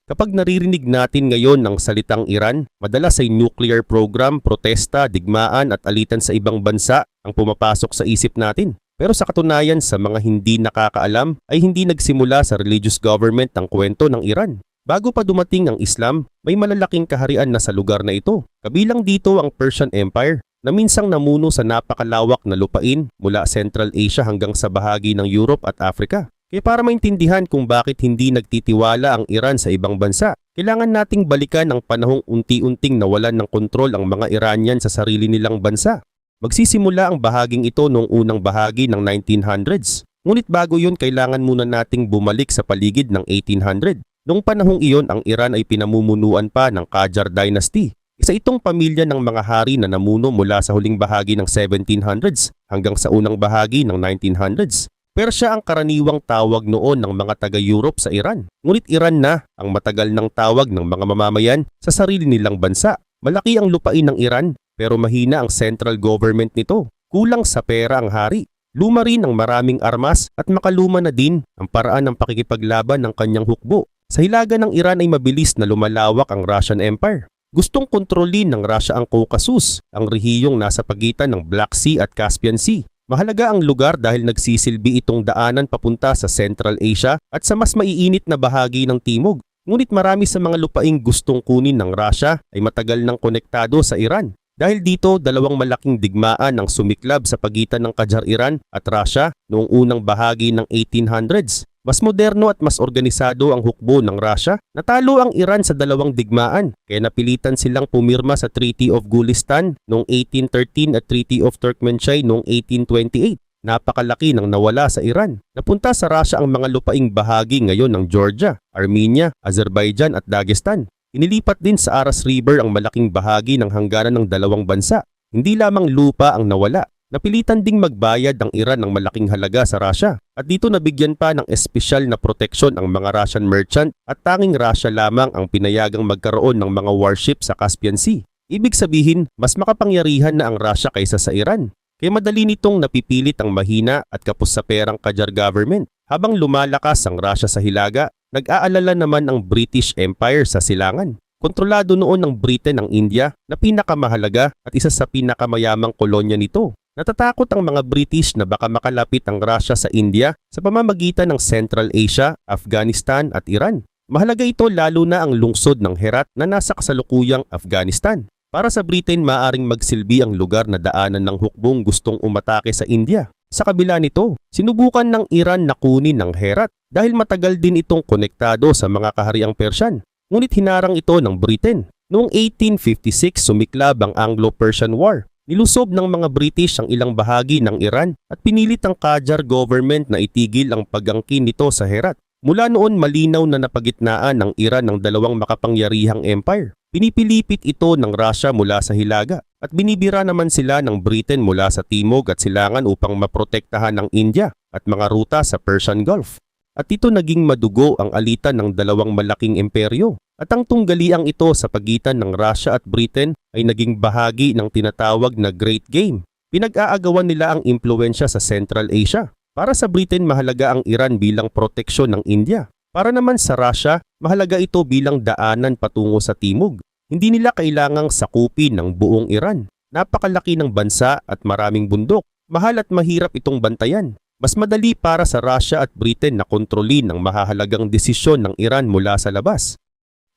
Kapag naririnig natin ngayon ang salitang Iran, madalas ay nuclear program, protesta, digmaan at alitan sa ibang bansa ang pumapasok sa isip natin. Pero sa katunayan, sa mga hindi nakakaalam ay hindi nagsimula sa religious government ang kwento ng Iran. Bago pa dumating ang Islam, may malalaking kaharian na sa lugar na ito. Kabilang dito ang Persian Empire na minsang namuno sa napakalawak na lupain mula Central Asia hanggang sa bahagi ng Europe at Africa. Kaya para maintindihan kung bakit hindi nagtitiwala ang Iran sa ibang bansa, kailangan nating balikan ang panahong unti-unting nawalan ng kontrol ang mga Iranian sa sarili nilang bansa. Magsisimula ang bahaging ito noong unang bahagi ng 1900s. Ngunit bago yun, kailangan muna nating bumalik sa paligid ng 1800. Noong panahong iyon, ang Iran ay pinamumunuan pa ng Qajar Dynasty. Isa itong pamilya ng mga hari na namuno mula sa huling bahagi ng 1700s hanggang sa unang bahagi ng 1900s. Persya ang karaniwang tawag noon ng mga taga-Europe sa Iran. Ngunit Iran na ang matagal ng tawag ng mga mamamayan sa sarili nilang bansa. Malaki ang lupain ng Iran pero mahina ang central government nito. Kulang sa pera ang hari. Luma rin ang maraming armas at makaluma na din ang paraan ng pakikipaglaban ng kanyang hukbo. Sa hilaga ng Iran ay mabilis na lumalawak ang Russian Empire. Gustong kontrolin ng Russia ang Caucasus, ang rehiyong nasa pagitan ng Black Sea at Caspian Sea. Mahalaga ang lugar dahil nagsisilbi itong daanan papunta sa Central Asia at sa mas maiinit na bahagi ng Timog. Ngunit marami sa mga lupaing gustong kunin ng Russia ay matagal nang konektado sa Iran. Dahil dito, dalawang malaking digmaan ang sumiklab sa pagitan ng Qajar Iran at Russia noong unang bahagi ng 1800s. Mas moderno at mas organisado ang hukbo ng Russia. Natalo ang Iran sa dalawang digmaan, kaya napilitan silang pumirma sa Treaty of Gulistan noong 1813 at Treaty of Turkmenchay noong 1828. Napakalaki ng nawala sa Iran. Napunta sa Russia ang mga lupaing bahagi ngayon ng Georgia, Armenia, Azerbaijan at Dagestan. Inilipat din sa Aras River ang malaking bahagi ng hangganan ng dalawang bansa. Hindi lamang lupa ang nawala. Napilitan ding magbayad ang Iran ng malaking halaga sa Russia at dito nabigyan pa ng espesyal na proteksyon ang mga Russian merchant at tanging Russia lamang ang pinayagang magkaroon ng mga warship sa Caspian Sea. Ibig sabihin, mas makapangyarihan na ang Russia kaysa sa Iran. Kaya madali nitong napipilit ang mahina at kapos sa perang Qajar government. Habang lumalakas ang Russia sa hilaga, nag-aalala naman ang British Empire sa silangan. Kontrolado noon ng Britain ang India na pinakamahalaga at isa sa pinakamayamang kolonya nito. Natatakot ang mga British na baka makalapit ang Russia sa India sa pamamagitan ng Central Asia, Afghanistan at Iran. Mahalaga ito lalo na ang lungsod ng Herat na nasa kasalukuyang Afghanistan. Para sa Britain, maaaring magsilbi ang lugar na daanan ng hukbong gustong umatake sa India. Sa kabila nito, sinubukan ng Iran na kunin ang Herat dahil matagal din itong konektado sa mga kahariang Persian. Ngunit hinarang ito ng Britain. Noong 1856, sumiklab ang Anglo-Persian War. Nilusob ng mga British ang ilang bahagi ng Iran at pinilit ang Qajar government na itigil ang pag-angkin nito sa Herat. Mula noon, malinaw na napagitnaan ng Iran ng dalawang makapangyarihang empire. Pinipilipit ito ng Russia mula sa hilaga at binibira naman sila ng Britain mula sa timog at silangan upang maprotektahan ng India at mga ruta sa Persian Gulf. At ito naging madugo ang alitan ng dalawang malaking imperyo. At ang tunggaliang ito sa pagitan ng Russia at Britain ay naging bahagi ng tinatawag na Great Game. Pinag-aagawan nila ang impluensya sa Central Asia. Para sa Britain, mahalaga ang Iran bilang proteksyon ng India. Para naman sa Russia, mahalaga ito bilang daanan patungo sa timog. Hindi nila kailangang sakupin ng buong Iran. Napakalaki ng bansa at maraming bundok. Mahal at mahirap itong bantayan. Mas madali para sa Russia at Britain na kontrolin ang mahahalagang desisyon ng Iran mula sa labas.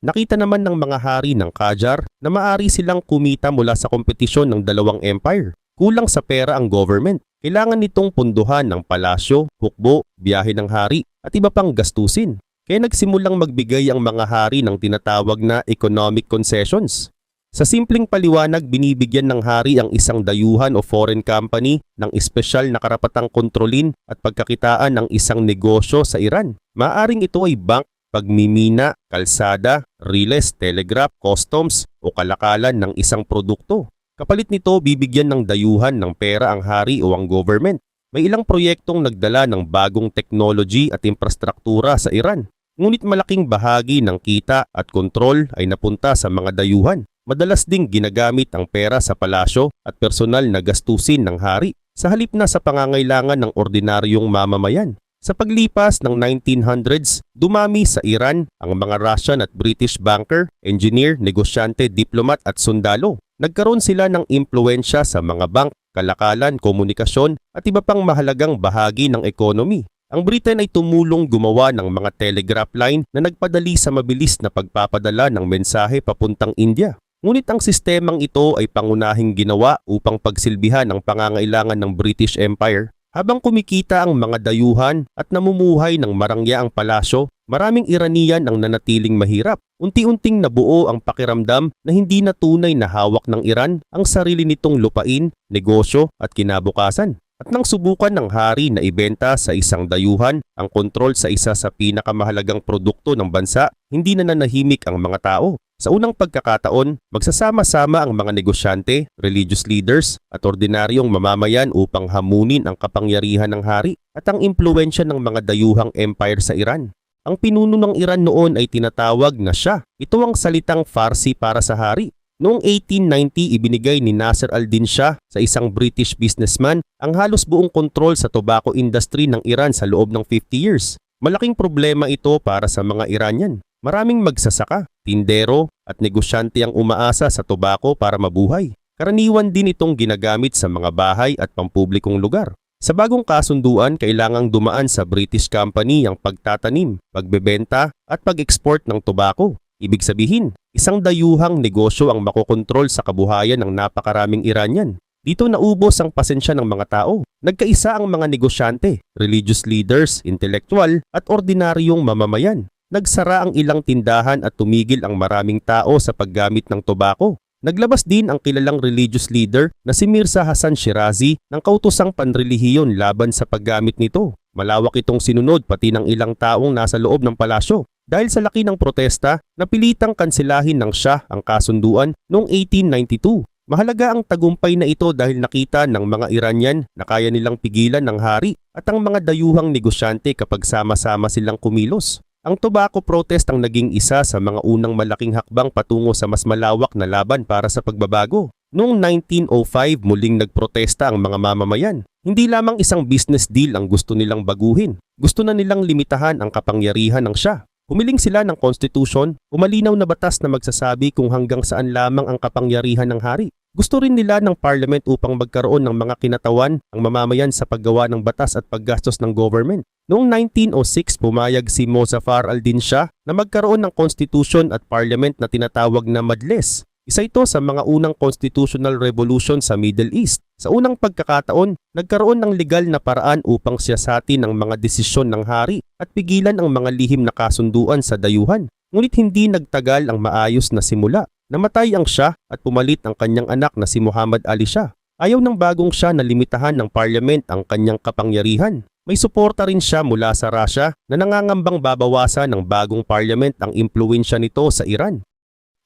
Nakita naman ng mga hari ng Qajar na maari silang kumita mula sa kompetisyon ng dalawang empire. Kulang sa pera ang government. Kailangan nitong punduhan ng palasyo, hukbo, biyahe ng hari at iba pang gastusin. Kaya nagsimulang magbigay ang mga hari ng tinatawag na economic concessions. Sa simpleng paliwanag, binibigyan ng hari ang isang dayuhan o foreign company ng espesyal na karapatang kontrolin at pagkakitaan ng isang negosyo sa Iran. Maaring ito ay bank, pagmimina, kalsada, riles, telegraph, customs o kalakalan ng isang produkto. Kapalit nito, bibigyan ng dayuhan ng pera ang hari o ang government. May ilang proyektong nagdala ng bagong technology at infrastruktura sa Iran. Ngunit malaking bahagi ng kita at kontrol ay napunta sa mga dayuhan. Madalas ding ginagamit ang pera sa palasyo at personal na gastusin ng hari sa halip na sa pangangailangan ng ordinaryong mamamayan. Sa paglipas ng 1900s, dumami sa Iran ang mga Russian at British banker, engineer, negosyante, diplomat at sundalo. Nagkaroon sila ng impluensya sa mga bank, kalakalan, komunikasyon at iba pang mahalagang bahagi ng ekonomi. Ang Britain ay tumulong gumawa ng mga telegraph line na nagpadali sa mabilis na pagpapadala ng mensahe papuntang India. Ngunit ang sistemang ito ay pangunahing ginawa upang pagsilbihan ang pangangailangan ng British Empire. Habang kumikita ang mga dayuhan at namumuhay ng marangyaang palasyo, maraming Iranian ang nanatiling mahirap. Unti-unting nabuo ang pakiramdam na hindi na tunay na hawak ng Iran ang sarili nitong lupain, negosyo at kinabukasan. At nang subukan ng hari na ibenta sa isang dayuhan ang kontrol sa isa sa pinakamahalagang produkto ng bansa, hindi na nanahimik ang mga tao. Sa unang pagkakataon, magsasama-sama ang mga negosyante, religious leaders at ordinaryong mamamayan upang hamunin ang kapangyarihan ng hari at ang impluensya ng mga dayuhang empire sa Iran. Ang pinuno ng Iran noon ay tinatawag na Shah. Ito ang salitang Farsi para sa hari. Noong 1890, ibinigay ni Nasser al-Din Shah sa isang British businessman ang halos buong kontrol sa tobacco industry ng Iran sa loob ng 50 years. Malaking problema ito para sa mga Iranian. Maraming magsasaka, tindero at negosyante ang umaasa sa tobacco para mabuhay. Karaniwan din itong ginagamit sa mga bahay at pampublikong lugar. Sa bagong kasunduan, kailangang dumaan sa British company ang pagtatanim, pagbebenta at pag-export ng tobacco. Ibig sabihin, isang dayuhang negosyo ang makokontrol sa kabuhayan ng napakaraming Iranian. Dito naubos ang pasensya ng mga tao. Nagkaisa ang mga negosyante, religious leaders, intelektual at ordinaryong mamamayan. Nagsara ang ilang tindahan at tumigil ang maraming tao sa paggamit ng tobacco. Naglabas din ang kilalang religious leader na si Mirza Hasan Shirazi ng kautosang panrelihiyon laban sa paggamit nito. Malawak itong sinunod pati ng ilang taong nasa loob ng palasyo. Dahil sa laki ng protesta, napilitang kansilahin ng Shah ang kasunduan noong 1892. Mahalaga ang tagumpay na ito dahil nakita ng mga Iranian na kaya nilang pigilan ng hari at ang mga dayuhang negosyante kapag sama-sama silang kumilos. Ang tobacco protest ang naging isa sa mga unang malaking hakbang patungo sa mas malawak na laban para sa pagbabago. Noong 1905, muling nagprotesta ang mga mamamayan. Hindi lamang isang business deal ang gusto nilang baguhin. Gusto na nilang limitahan ang kapangyarihan ng Shah. Humiling sila ng konstitusyon o malinaw na batas na magsasabi kung hanggang saan lamang ang kapangyarihan ng hari. Gusto rin nila ng parliament upang magkaroon ng mga kinatawan ang mamamayan sa paggawa ng batas at paggastos ng government. Noong 1906, pumayag si Mozaffar al-Din Shah na magkaroon ng constitution at parliament na tinatawag na Majlis. Isa ito sa mga unang constitutional revolution sa Middle East. Sa unang pagkakataon, nagkaroon ng legal na paraan upang siyasatin ang mga desisyon ng hari at pigilan ang mga lihim na kasunduan sa dayuhan. Ngunit hindi nagtagal ang maayos na simula. Namatay ang Shah at pumalit ang kanyang anak na si Muhammad Ali Shah. Ayaw ng bagong Shah na limitahan ng parliament ang kanyang kapangyarihan. May suporta rin siya mula sa Russia na nangangambang babawasan ng bagong parliament ang impluensya nito sa Iran.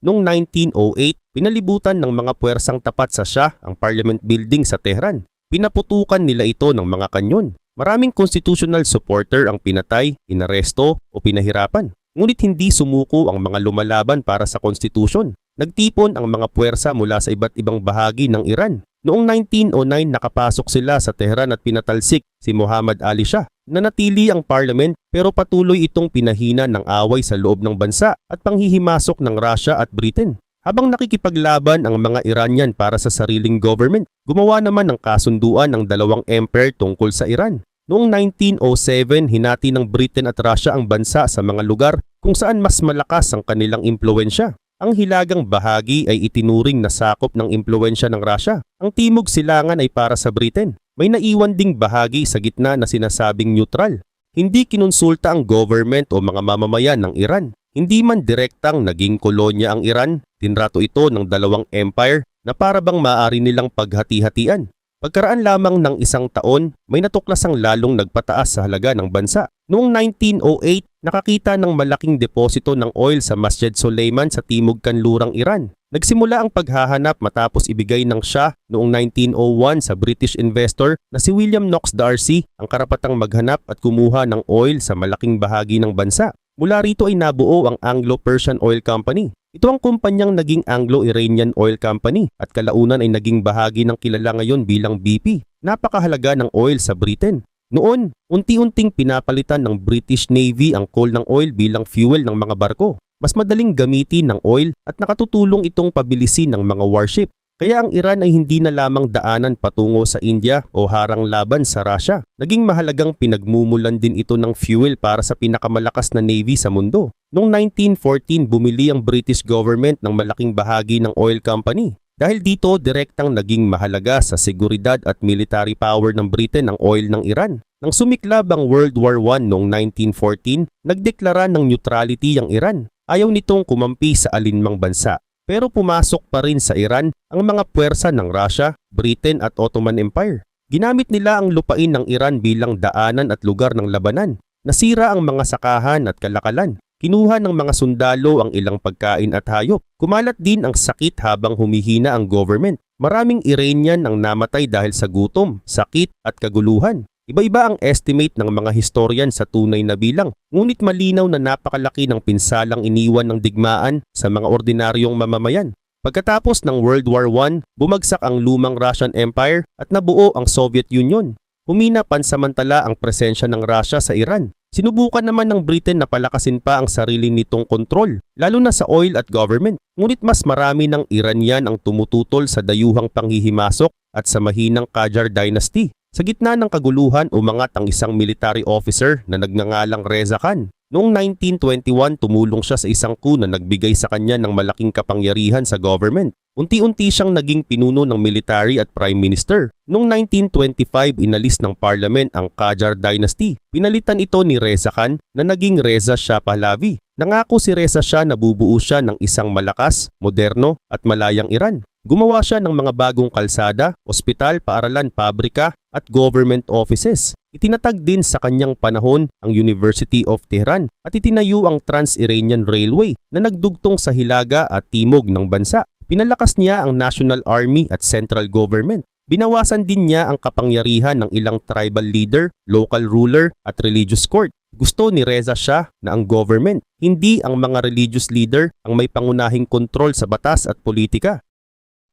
Noong 1908, pinalibutan ng mga puwersang tapat sa Shah ang Parliament Building sa Tehran. Pinaputukan nila ito ng mga kanyon. Maraming constitutional supporter ang pinatay, inaresto o pinahirapan. Ngunit hindi sumuko ang mga lumalaban para sa konstitusyon. Nagtipon ang mga puwersa mula sa iba't ibang bahagi ng Iran. Noong 1909 nakapasok sila sa Tehran at pinatalsik si Muhammad Ali Shah. Nanatili ang parliament pero patuloy itong pinahina ng away sa loob ng bansa at panghihimasok ng Russia at Britain. Habang nakikipaglaban ang mga Iranian para sa sariling government, gumawa naman ng kasunduan ng dalawang empire tungkol sa Iran. Noong 1907, hinati ng Britain at Russia ang bansa sa mga lugar kung saan mas malakas ang kanilang impluensya. Ang hilagang bahagi ay itinuring na sakop ng impluensya ng Russia. Ang timog silangan ay para sa Britain. May naiwan ding bahagi sa gitna na sinasabing neutral. Hindi kinonsulta ang government o mga mamamayan ng Iran. Hindi man direktang naging kolonya ang Iran, tinrato ito ng dalawang empire na para bang maaari nilang paghati-hatian. Pagkaraan lamang ng isang taon, may natuklasang lalong nagpataas sa halaga ng bansa. Noong 1908, nakakita ng malaking deposito ng oil sa Masjid Suleiman sa timog kanlurang Iran. Nagsimula ang paghahanap matapos ibigay ng Shah noong 1901 sa British investor na si William Knox D'Arcy ang karapatang maghanap at kumuha ng oil sa malaking bahagi ng bansa. Mula rito ay nabuo ang Anglo-Persian Oil Company. Ito ang kumpanyang naging Anglo-Iranian Oil Company at kalaunan ay naging bahagi ng kilala ngayon bilang BP. Napakahalaga ng oil sa Britain. Noon, unti-unting pinapalitan ng British Navy ang coal ng oil bilang fuel ng mga barko. Mas madaling gamitin ng oil at nakatutulong itong pabilisin ng mga warship. Kaya ang Iran ay hindi na lamang daanan patungo sa India o harang laban sa Russia. Naging mahalagang pinagmumulan din ito ng fuel para sa pinakamalakas na navy sa mundo. Noong 1914, bumili ang British government ng malaking bahagi ng oil company. Dahil dito, direktang naging mahalaga sa seguridad at military power ng Britain ang oil ng Iran. Nang sumiklab ang World War I noong 1914, nagdeklara ng neutrality ang Iran. Ayaw nitong kumampi sa alinmang bansa. Pero pumasok pa rin sa Iran ang mga puwersa ng Russia, Britain at Ottoman Empire. Ginamit nila ang lupain ng Iran bilang daanan at lugar ng labanan. Nasira ang mga sakahan at kalakalan. Kinuha ng mga sundalo ang ilang pagkain at hayop. Kumalat din ang sakit habang humihina ang government. Maraming Iranian ang namatay dahil sa gutom, sakit at kaguluhan. Iba-iba ang estimate ng mga historian sa tunay na bilang, ngunit malinaw na napakalaki ng pinsalang iniwan ng digmaan sa mga ordinaryong mamamayan. Pagkatapos ng World War I, bumagsak ang lumang Russian Empire at nabuo ang Soviet Union. Humina pansamantala ang presensya ng Russia sa Iran. Sinubukan naman ng Britain na palakasin pa ang sarili nitong kontrol, lalo na sa oil at government. Ngunit mas marami ng Iranian ang tumututol sa dayuhang panghihimasok at sa mahinang Qajar dynasty. Sa gitna ng kaguluhan, umangat ang isang military officer na nagngangalang Reza Khan. Noong 1921, tumulong siya sa isang coup na nagbigay sa kanya ng malaking kapangyarihan sa government. Unti-unti siyang naging pinuno ng military at prime minister. Noong 1925, inalis ng parliament ang Qajar dynasty. Pinalitan ito ni Reza Khan na naging Reza Shah Pahlavi. Nangako si Reza Shah na bubuo siya ng isang malakas, moderno at malayang Iran. Gumawa siya ng mga bagong kalsada, ospital, paaralan, pabrika at government offices. Itinatag din sa kanyang panahon ang University of Tehran at itinayo ang Trans-Iranian Railway na nagdugtong sa hilaga at timog ng bansa. Pinalakas niya ang National Army at Central Government. Binawasan din niya ang kapangyarihan ng ilang tribal leader, local ruler at religious court. Gusto ni Reza Shah na ang government, hindi ang mga religious leader ang may pangunahing kontrol sa batas at politika.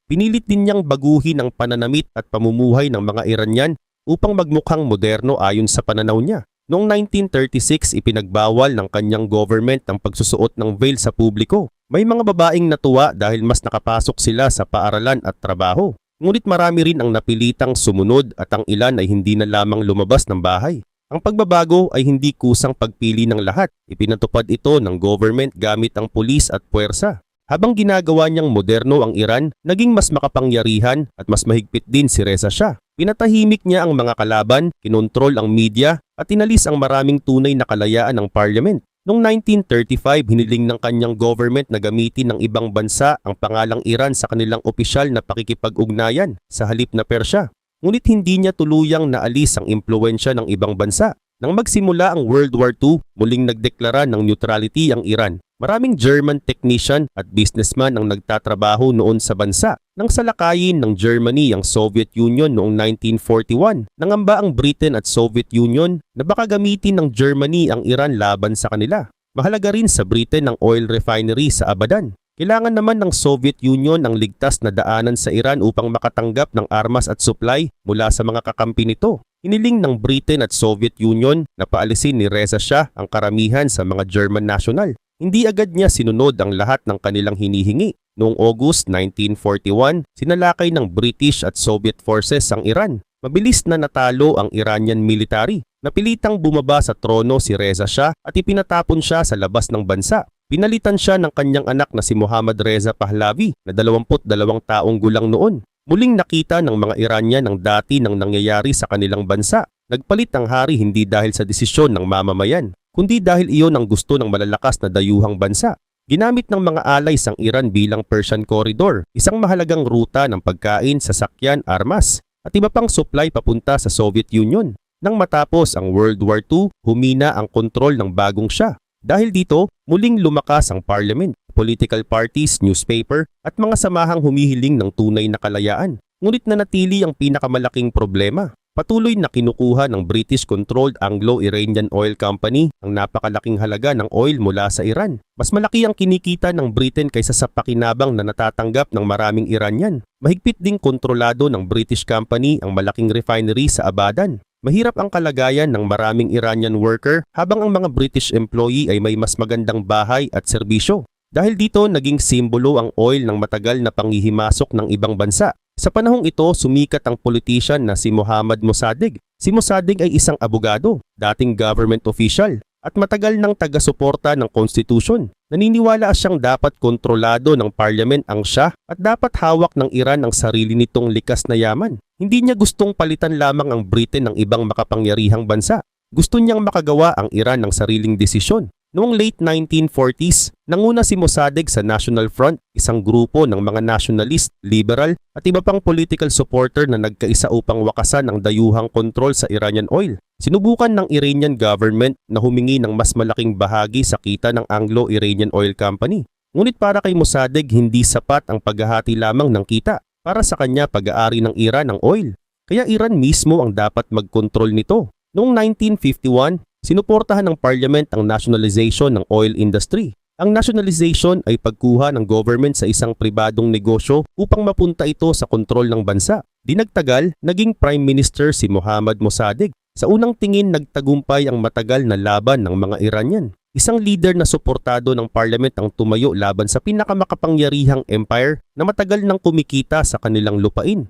Pinilit din niyang baguhin ang pananamit at pamumuhay ng mga Iranian upang magmukhang moderno ayon sa pananaw niya. Noong 1936, ipinagbawal ng kanyang government ang pagsusuot ng veil sa publiko. May mga babaeng natuwa dahil mas nakapasok sila sa paaralan at trabaho. Ngunit marami rin ang napilitang sumunod at ang ilan ay hindi na lamang lumabas ng bahay. Ang pagbabago ay hindi kusang pagpili ng lahat. Ipinatupad ito ng government gamit ang pulis at puwersa. Habang ginagawa niyang moderno ang Iran, naging mas makapangyarihan at mas mahigpit din si Reza Shah. Pinatahimik niya ang mga kalaban, kinontrol ang media at inalis ang maraming tunay na kalayaan ng parliament. Noong 1935, hiniling ng kanyang government na gamitin ng ibang bansa ang pangalang Iran sa kanilang opisyal na pakikipag-ugnayan sa halip na Persya. Ngunit hindi niya tuluyang naalis ang impluwensya ng ibang bansa. Nang magsimula ang World War II, muling nagdeklara ng neutrality ang Iran. Maraming German technician at businessman ang nagtatrabaho noon sa bansa. Nang salakayin ng Germany ang Soviet Union noong 1941, nangamba ang Britain at Soviet Union na baka gamitin ng Germany ang Iran laban sa kanila. Mahalaga rin sa Britain ang oil refinery sa Abadan. Kailangan naman ng Soviet Union ang ligtas na daanan sa Iran upang makatanggap ng armas at supply mula sa mga kakampi nito. Hiniling ng Britain at Soviet Union na paalisin ni Reza Shah ang karamihan sa mga German national. Hindi agad niya sinunod ang lahat ng kanilang hinihingi. Noong August 1941, sinalakay ng British at Soviet forces ang Iran. Mabilis na natalo ang Iranian military. Napilitang bumaba sa trono si Reza Shah at ipinatapon siya sa labas ng bansa. Pinalitan siya ng kanyang anak na si Mohammad Reza Pahlavi na 22 taong gulang noon. Muling nakita ng mga Iranian ang dati nang nangyayari sa kanilang bansa. Nagpalit ang hari hindi dahil sa desisyon ng mamamayan, kundi dahil iyon ang gusto ng malalakas na dayuhang bansa. Ginamit ng mga alays ang Iran bilang Persian Corridor, isang mahalagang ruta ng pagkain, sasakyan, armas, at iba pang supply papunta sa Soviet Union. Nang matapos ang World War II, humina ang kontrol ng bagong Shah. Dahil dito, muling lumakas ang parliament, political parties, newspaper, at mga samahang humihiling ng tunay na kalayaan. Ngunit nanatili ang pinakamalaking problema. Patuloy na kinukuha ng British-controlled Anglo-Iranian Oil Company ang napakalaking halaga ng oil mula sa Iran. Mas malaki ang kinikita ng Britain kaysa sa pakinabang na natatanggap ng maraming Iranian. Mahigpit ding kontrolado ng British company ang malaking refinery sa Abadan. Mahirap ang kalagayan ng maraming Iranian worker habang ang mga British employee ay may mas magandang bahay at serbisyo. Dahil dito naging simbolo ang oil ng matagal na panghihimasok ng ibang bansa. Sa panahong ito, sumikat ang politician na si Mohammad Mossadegh. Si Mossadegh ay isang abogado, dating government official, at matagal ng taga-suporta ng konstitusyon. Naniniwala siyang dapat kontrolado ng parliament ang Shah at dapat hawak ng Iran ang sarili nitong likas na yaman. Hindi niya gustong palitan lamang ang Britain ng ibang makapangyarihang bansa. Gusto niyang makagawa ang Iran ng sariling desisyon. Noong late 1940s, nanguna si Mossadegh sa National Front, isang grupo ng mga nationalist, liberal at iba pang political supporter na nagkaisa upang wakasan ang dayuhang kontrol sa Iranian oil. Sinubukan ng Iranian government na humingi ng mas malaking bahagi sa kita ng Anglo-Iranian Oil Company. Ngunit para kay Mossadegh, hindi sapat ang paghahati lamang ng kita. Para sa kanya, pag-aari ng Iran ang oil. Kaya Iran mismo ang dapat magkontrol nito. Noong 1951, sinuportahan ng parliament ang nationalization ng oil industry. Ang nationalization ay pagkuha ng government sa isang pribadong negosyo upang mapunta ito sa kontrol ng bansa. Di nagtagal, naging prime minister si Mohammad Mossadegh. Sa unang tingin, nagtagumpay ang matagal na laban ng mga Iranian. Isang leader na suportado ng parliament ang tumayo laban sa pinakamakapangyarihang empire na matagal nang kumikita sa kanilang lupain.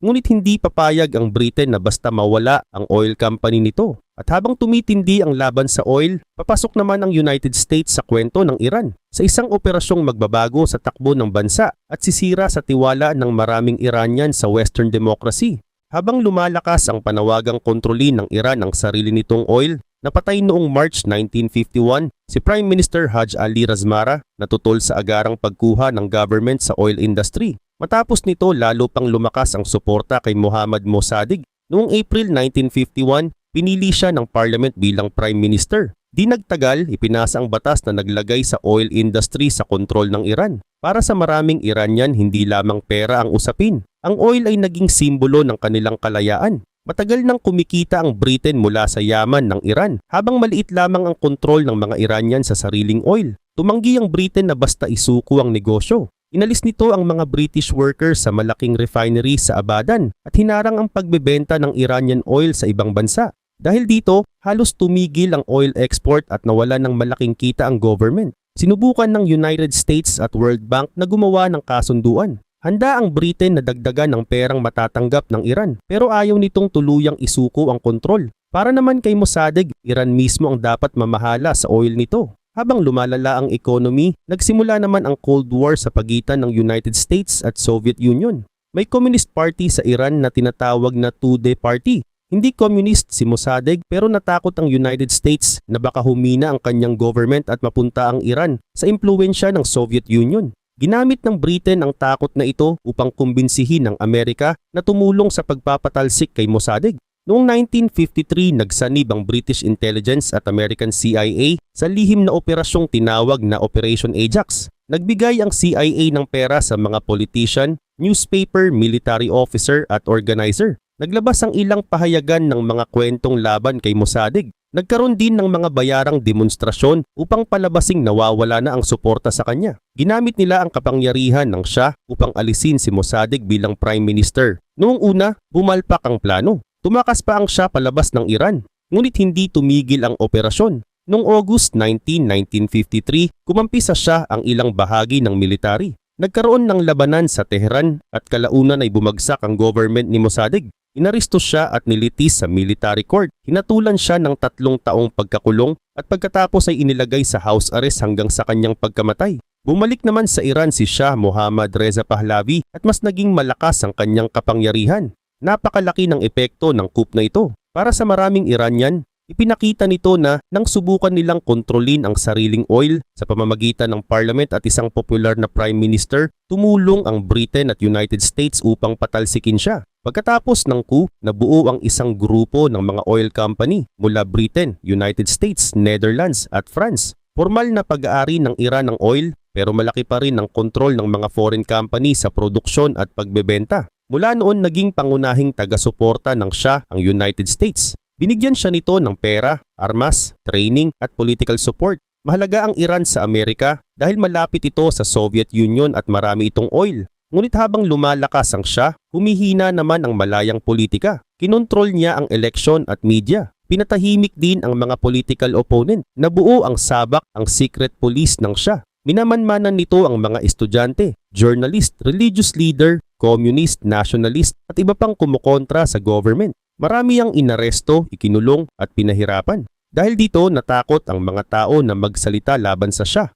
Ngunit hindi papayag ang Britain na basta mawala ang oil company nito. At habang tumitindi ang laban sa oil, papasok naman ang United States sa kwento ng Iran sa isang operasyong magbabago sa takbo ng bansa at sisira sa tiwala ng maraming Iranian sa Western democracy. Habang lumalakas ang panawagang kontrolin ng Iran ang sarili nitong oil, napatay noong March 1951 si Prime Minister Haj Ali Razmara na tutol sa agarang pagkuha ng government sa oil industry. Matapos nito, lalo pang lumakas ang suporta kay Mohammad Mossadegh. Noong April 1951, pinili siya ng parliament bilang prime minister. Di nagtagal, ipinasa ang batas na naglagay sa oil industry sa kontrol ng Iran. Para sa maraming Iranian, hindi lamang pera ang usapin. Ang oil ay naging simbolo ng kanilang kalayaan. Matagal nang kumikita ang Britain mula sa yaman ng Iran, habang maliit lamang ang kontrol ng mga Iranian sa sariling oil. Tumanggi ang Britain na basta isuko ang negosyo. Inalis nito ang mga British workers sa malaking refinery sa Abadan at hinarang ang pagbebenta ng Iranian oil sa ibang bansa. Dahil dito, halos tumigil ang oil export at nawala ng malaking kita ang government. Sinubukan ng United States at World Bank na gumawa ng kasunduan. Handa ang Britain na dagdagan ng perang matatanggap ng Iran, pero ayaw nitong tuluyang isuko ang kontrol. Para naman kay Mossadegh, Iran mismo ang dapat mamahala sa oil nito. Habang lumalala ang economy, nagsimula naman ang Cold War sa pagitan ng United States at Soviet Union. May Communist Party sa Iran na tinatawag na Tudeh Party. Hindi communist si Mossadegh pero natakot ang United States na baka humina ang kanyang government at mapunta ang Iran sa impluwensya ng Soviet Union. Ginamit ng Britain ang takot na ito upang kumbinsihin ng Amerika na tumulong sa pagpapatalsik kay Mossadegh. Noong 1953, nagsanib ang British Intelligence at American CIA sa lihim na operasyong tinawag na Operation Ajax. Nagbigay ang CIA ng pera sa mga politician, newspaper, military officer at organizer. Naglabas ang ilang pahayagan ng mga kwentong laban kay Mossadegh. Nagkaroon din ng mga bayarang demonstrasyon upang palabasing nawawala na ang suporta sa kanya. Ginamit nila ang kapangyarihan ng Shah upang alisin si Mossadegh bilang Prime Minister. Noong una, bumalpak ang plano. Tumakas pa ang Shah palabas ng Iran, ngunit hindi tumigil ang operasyon. Noong August 19, 1953, kumampi sa Shah ang ilang bahagi ng military. Nagkaroon ng labanan sa Tehran at kalaunan ay bumagsak ang government ni Mossadegh. Inaresto siya at nilitis sa military court. Hinatulan siya ng 3 taong pagkakulong at pagkatapos ay inilagay sa house arrest hanggang sa kanyang pagkamatay. Bumalik naman sa Iran si Shah Mohammad Reza Pahlavi at mas naging malakas ang kanyang kapangyarihan. Napakalaki ng epekto ng coup na ito. Para sa maraming Iranian, ipinakita nito na nang subukan nilang kontrolin ang sariling oil sa pamamagitan ng parliament at isang popular na prime minister, tumulong ang Britain at United States upang patalsikin siya. Pagkatapos ng coup, nabuo ang isang grupo ng mga oil company mula Britain, United States, Netherlands at France. Formal na pag-aari ng Iran ng oil, pero malaki pa rin ang kontrol ng mga foreign company sa produksyon at pagbebenta. Mula noon naging pangunahing taga-suporta ng Shah ang United States. Binigyan siya nito ng pera, armas, training at political support. Mahalaga ang Iran sa Amerika dahil malapit ito sa Soviet Union at marami itong oil. Ngunit habang lumalakas ang Shah, humihina naman ang malayang politika. Kinontrol niya ang eleksyon at media. Pinatahimik din ang mga political opponent. Nabuo ang sabak ang secret police ng Shah. Minamanmanan nito ang mga estudyante, journalist, religious leader, communist, nationalist at iba pang kumukontra sa government. Marami ang inaresto, ikinulong at pinahirapan. Dahil dito natakot ang mga tao na magsalita laban sa Shah.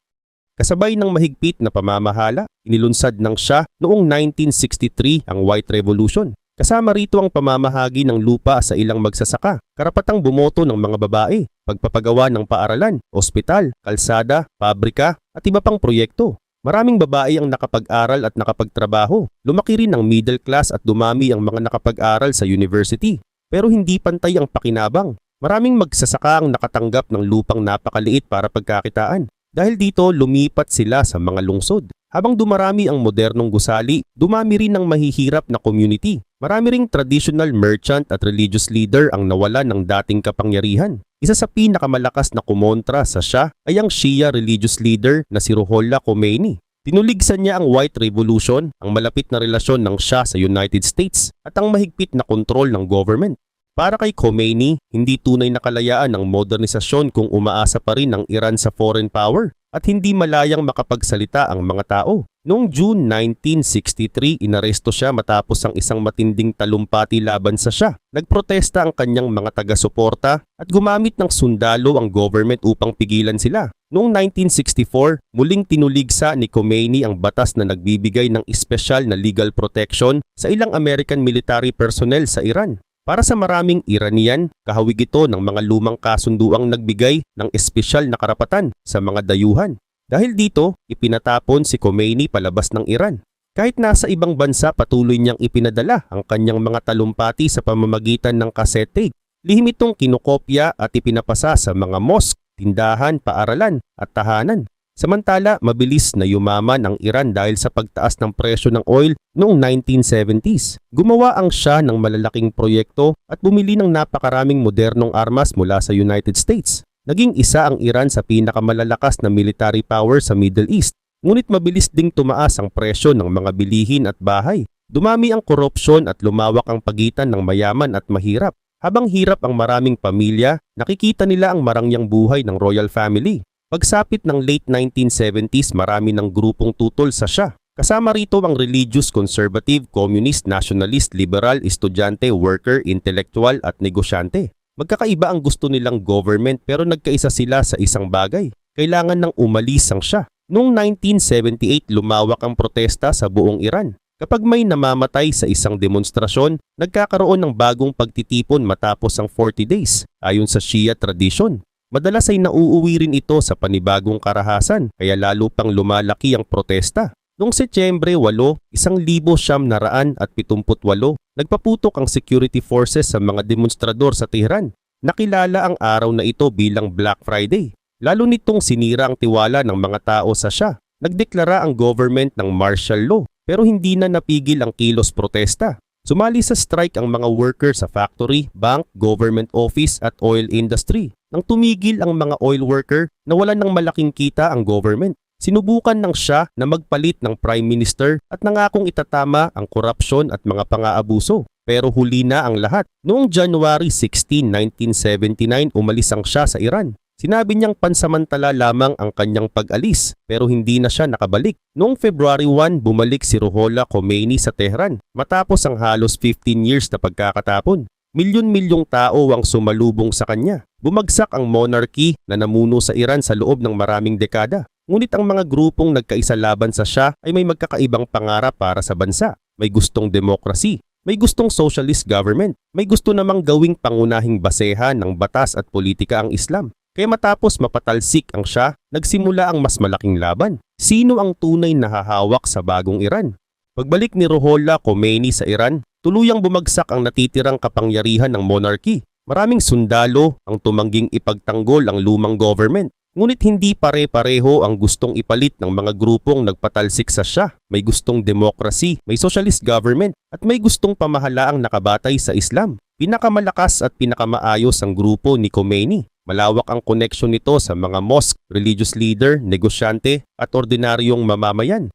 Kasabay ng mahigpit na pamamahala, inilunsad ng Shah noong 1963 ang White Revolution. Kasama rito ang pamamahagi ng lupa sa ilang magsasaka, karapatang bumoto ng mga babae, pagpapagawa ng paaralan, ospital, kalsada, pabrika at iba pang proyekto. Maraming babae ang nakapag-aral at nakapagtrabaho. Lumaki rin ang middle class at dumami ang mga nakapag-aral sa university. Pero hindi pantay ang pakinabang. Maraming magsasaka ang nakatanggap ng lupang napakaliit para pagkakitaan. Dahil dito, lumipat sila sa mga lungsod. Habang dumarami ang modernong gusali, dumami rin ang mahihirap na community. Marami ring traditional merchant at religious leader ang nawala ng dating kapangyarihan. Isa sa pinakamalakas na kumontra sa Shah ay ang Shia religious leader na si Ruhollah Khomeini. Tinuligsan niya ang White Revolution, ang malapit na relasyon ng Shah sa United States at ang mahigpit na kontrol ng government. Para kay Khomeini, hindi tunay na kalayaan ang modernisasyon kung umaasa pa rin ang Iran sa foreign power at hindi malayang makapagsalita ang mga tao. Noong June 1963, inaresto siya matapos ang isang matinding talumpati laban sa Shah. Nagprotesta ang kanyang mga taga-suporta at gumamit ng sundalo ang government upang pigilan sila. Noong 1964, muling tinuligsa ni Khomeini ang batas na nagbibigay ng espesyal na legal protection sa ilang American military personnel sa Iran. Para sa maraming Iranian, kahawig ito ng mga lumang kasunduang nagbigay ng espesyal na karapatan sa mga dayuhan. Dahil dito, ipinatapon si Khomeini palabas ng Iran. Kahit nasa ibang bansa, patuloy niyang ipinadala ang kanyang mga talumpati sa pamamagitan ng cassette tape. Lihim itong kinokopya at ipinapasa sa mga mosque, tindahan, paaralan at tahanan. Samantala, mabilis na yumaman ang Iran dahil sa pagtaas ng presyo ng oil noong 1970s. Gumawa ang Shah ng malalaking proyekto at bumili ng napakaraming modernong armas mula sa United States. Naging isa ang Iran sa pinakamalalakas na military power sa Middle East. Ngunit mabilis ding tumaas ang presyo ng mga bilihin at bahay. Dumami ang korupsyon at lumawak ang pagitan ng mayaman at mahirap. Habang hirap ang maraming pamilya, nakikita nila ang marangyang buhay ng royal family. Pagsapit ng late 1970s, marami ng grupong tutol sa Shah. Kasama rito ang religious, conservative, communist, nationalist, liberal, estudyante, worker, intellectual at negosyante. Magkakaiba ang gusto nilang government pero nagkaisa sila sa isang bagay. Kailangan ng umalis ang Shah. Noong 1978, lumawak ang protesta sa buong Iran. Kapag may namamatay sa isang demonstrasyon, nagkakaroon ng bagong pagtitipon matapos ang 40 days, ayon sa Shia tradition. Madalas ay nauuwi rin ito sa panibagong karahasan, kaya lalo pang lumalaki ang protesta. Noong Setyembre 8, 1978, nagpaputok ang security forces sa mga demonstrador sa Tehran. Nakilala ang araw na ito bilang Black Friday. Lalo nitong sinira ang tiwala ng mga tao sa Shah. Nagdeklara ang government ng martial law, pero hindi na napigil ang kilos protesta. Sumali sa strike ang mga worker sa factory, bank, government office at oil industry. Nang tumigil ang mga oil worker, nawalan ng malaking kita ang government. Sinubukan ng Shah na magpalit ng prime minister at nangakong itatama ang korupsyon at mga pang-aabuso. Pero huli na ang lahat. Noong January 16, 1979, umalis ang Shah sa Iran. Sinabi niyang pansamantala lamang ang kanyang pag-alis pero hindi na siya nakabalik. Noong February 1, bumalik si Ruhollah Khomeini sa Tehran matapos ang halos 15 years na pagkakatapon. Milyon-milyong tao ang sumalubong sa kanya. Bumagsak ang monarchy na namuno sa Iran sa loob ng maraming dekada. Ngunit ang mga grupong nagkaisa laban sa Shah ay may magkakaibang pangarap para sa bansa. May gustong demokrasi, may gustong socialist government, may gusto namang gawing pangunahing basehan ng batas at politika ang Islam. Kaya matapos mapatalsik ang Shah, nagsimula ang mas malaking laban. Sino ang tunay na hahawak sa bagong Iran? Pagbalik ni Ruhollah Khomeini sa Iran, tuluyang bumagsak ang natitirang kapangyarihan ng monarchy. Maraming sundalo ang tumangging ipagtanggol ang lumang government. Ngunit hindi pare-pareho ang gustong ipalit ng mga grupong nagpatalsik sa Shah. May gustong demokrasi, may socialist government, at may gustong pamahalaang nakabatay sa Islam. Pinakamalakas at pinakamaayos ang grupo ni Khomeini. Malawak ang koneksyon nito sa mga mosque, religious leader, negosyante, at ordinaryong mamamayan.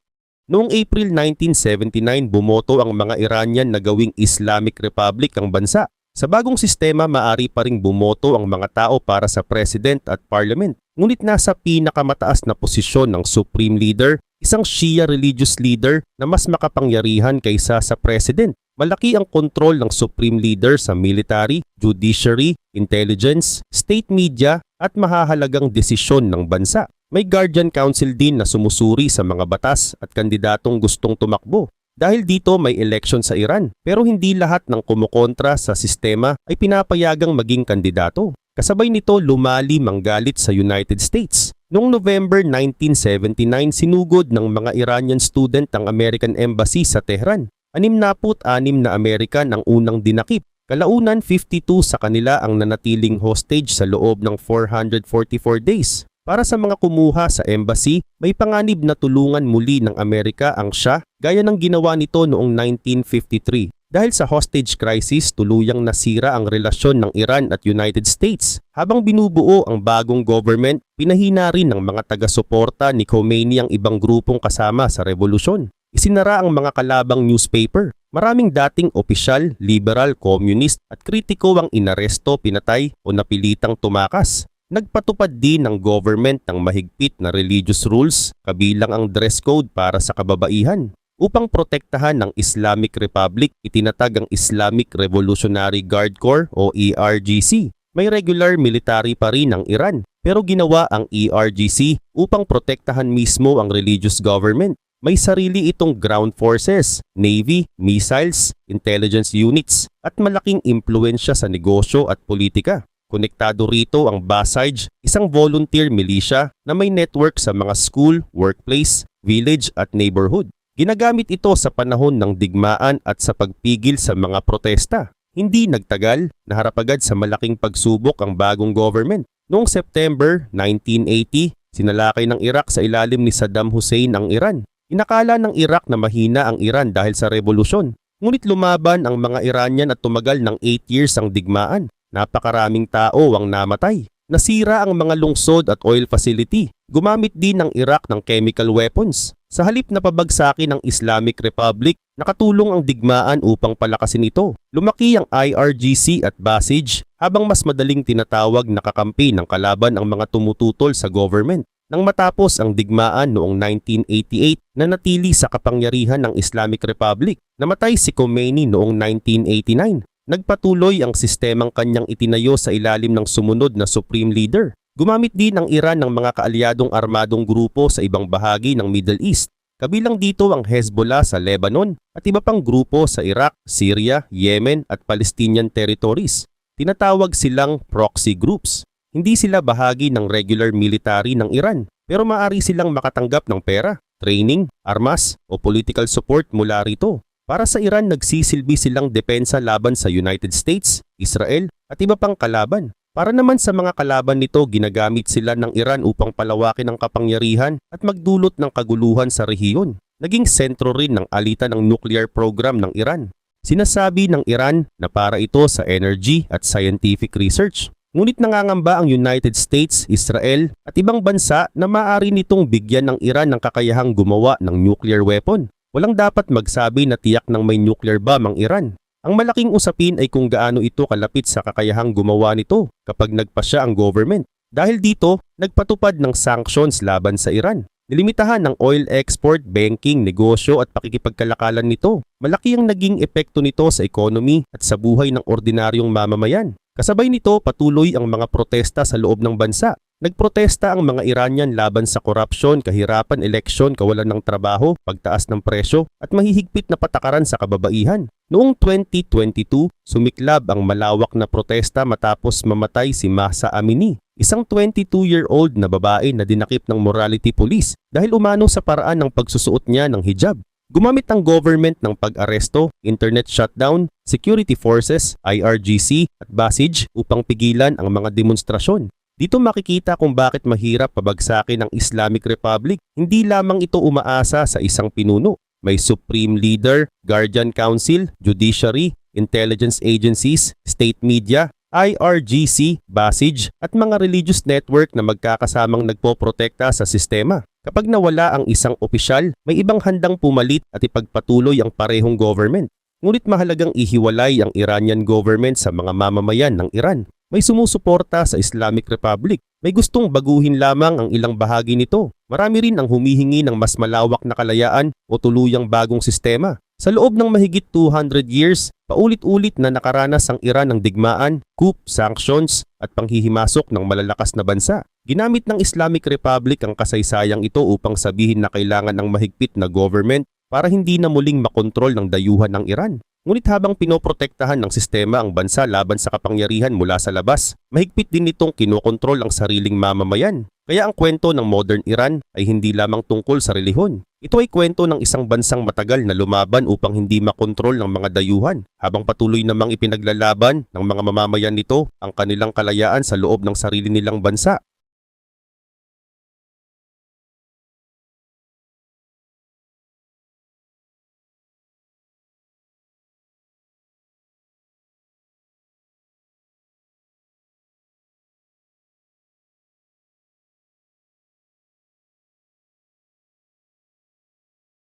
Noong April 1979, bumoto ang mga Iranian na gawing Islamic Republic ang bansa. Sa bagong sistema, maaari pa ring bumoto ang mga tao para sa President at Parliament. Ngunit nasa pinakamataas na posisyon ng Supreme Leader, isang Shia religious leader na mas makapangyarihan kaysa sa President. Malaki ang kontrol ng Supreme Leader sa military, judiciary, intelligence, state media at mahahalagang desisyon ng bansa. May Guardian Council din na sumusuri sa mga batas at kandidatong gustong tumakbo. Dahil dito may election sa Iran, pero hindi lahat ng kumukontra sa sistema ay pinapayagang maging kandidato. Kasabay nito lumalim ang galit sa United States. Noong November 1979, sinugod ng mga Iranian student ang American Embassy sa Tehran. 66 na American ang unang dinakip. Kalaunan 52 sa kanila ang nanatiling hostage sa loob ng 444 days. Para sa mga kumuha sa embassy, may panganib na tulungan muli ng Amerika ang Shah gaya ng ginawa nito noong 1953. Dahil sa hostage crisis, tuluyang nasira ang relasyon ng Iran at United States. Habang binubuo ang bagong government, pinahina rin ng mga taga-suporta ni Khomeini ang ibang grupong kasama sa revolusyon. Isinara ang mga kalabang newspaper. Maraming dating opisyal, liberal, communist at kritiko ang inaresto, pinatay o napilitang tumakas. Nagpatupad din ng government ng mahigpit na religious rules, kabilang ang dress code para sa kababaihan. Upang protektahan ng Islamic Republic, itinatag ang Islamic Revolutionary Guard Corps o ERGC. May regular military pa rin ang Iran, pero ginawa ang ERGC upang protektahan mismo ang religious government. May sarili itong ground forces, navy, missiles, intelligence units, at malaking impluensya sa negosyo at politika. Konektado rito ang Basij, isang volunteer militia na may network sa mga school, workplace, village at neighborhood. Ginagamit ito sa panahon ng digmaan at sa pagpigil sa mga protesta. Hindi nagtagal, naharap agad sa malaking pagsubok ang bagong government. Noong September 1980, sinalakay ng Iraq sa ilalim ni Saddam Hussein ang Iran. Inakala ng Iraq na mahina ang Iran dahil sa revolusyon. Ngunit lumaban ang mga Iranian at tumagal ng 8 years ang digmaan. Napakaraming tao ang namatay. Nasira ang mga lungsod at oil facility. Gumamit din ng Iraq ng chemical weapons. Sa halip na pabagsakin ng Islamic Republic, nakatulong ang digmaan upang palakasin ito. Lumaki ang IRGC at Basij habang mas madaling tinatawag na kakampi ng kalaban ang mga tumututol sa government. Nang matapos ang digmaan noong 1988, nanatili sa kapangyarihan ng Islamic Republic. Namatay si Khomeini noong 1989. Nagpatuloy ang sistemang kanyang itinayo sa ilalim ng sumunod na Supreme Leader. Gumamit din ang Iran ng mga kaalyadong armadong grupo sa ibang bahagi ng Middle East. Kabilang dito ang Hezbollah sa Lebanon at iba pang grupo sa Iraq, Syria, Yemen at Palestinian territories. Tinatawag silang proxy groups. Hindi sila bahagi ng regular military ng Iran, pero maaari silang makatanggap ng pera, training, armas o political support mula rito. Para sa Iran, nagsisilbi silang depensa laban sa United States, Israel at iba pang kalaban. Para naman sa mga kalaban nito, ginagamit sila ng Iran upang palawakin ang kapangyarihan at magdulot ng kaguluhan sa rehiyon. Naging sentro rin ng alitan ng nuclear program ng Iran. Sinasabi ng Iran na para ito sa energy at scientific research. Ngunit nangangamba ang United States, Israel at ibang bansa na maaari nitong bigyan ng Iran ng kakayahang gumawa ng nuclear weapon. Walang dapat magsabi na tiyak ng may nuclear bomb ang Iran. Ang malaking usapin ay kung gaano ito kalapit sa kakayahang gumawa nito kapag nagpasya ang government. Dahil dito, nagpatupad ng sanctions laban sa Iran. Nilimitahan ng oil export, banking, negosyo at pakikipagkalakalan nito. Malaki ang naging epekto nito sa economy at sa buhay ng ordinaryong mamamayan. Kasabay nito, patuloy ang mga protesta sa loob ng bansa. Nagprotesta ang mga Iranian laban sa korupsyon, kahirapan, eleksyon, kawalan ng trabaho, pagtaas ng presyo at mahihigpit na patakaran sa kababaihan. Noong 2022, sumiklab ang malawak na protesta matapos mamatay si Mahsa Amini, isang 22-year-old na babae na dinakip ng morality police dahil umano sa paraan ng pagsusuot niya ng hijab. Gumamit ang government ng pag-aresto, internet shutdown, security forces, IRGC at Basij upang pigilan ang mga demonstrasyon. Dito makikita kung bakit mahirap pabagsakin ang Islamic Republic. Hindi lamang ito umaasa sa isang pinuno. May Supreme Leader, Guardian Council, Judiciary, Intelligence Agencies, State Media IRGC, Basij at mga religious network na magkakasamang nagpoprotekta sa sistema. Kapag nawala ang isang opisyal, may ibang handang pumalit at ipagpatuloy ang parehong government. Ngunit mahalagang ihiwalay ang Iranian government sa mga mamamayan ng Iran. May sumusuporta sa Islamic Republic. May gustong baguhin lamang ang ilang bahagi nito. Marami rin ang humihingi ng mas malawak na kalayaan o tuluyang bagong sistema. Sa loob ng mahigit 200 years, paulit-ulit na nakaranas ang Iran ng digmaan, coup, sanctions at panghihimasok ng malalakas na bansa. Ginamit ng Islamic Republic ang kasaysayang ito upang sabihin na kailangan ng mahigpit na government para hindi na muling makontrol ng dayuhan ng Iran. Ngunit habang pinoprotektahan ng sistema ang bansa laban sa kapangyarihan mula sa labas, mahigpit din nitong kinokontrol ang sariling mamamayan. Kaya ang kwento ng modern Iran ay hindi lamang tungkol sa relihon. Ito ay kwento ng isang bansang matagal na lumaban upang hindi makontrol ng mga dayuhan, habang patuloy namang ipinaglalaban ng mga mamamayan nito ang kanilang kalayaan sa loob ng sarili nilang bansa.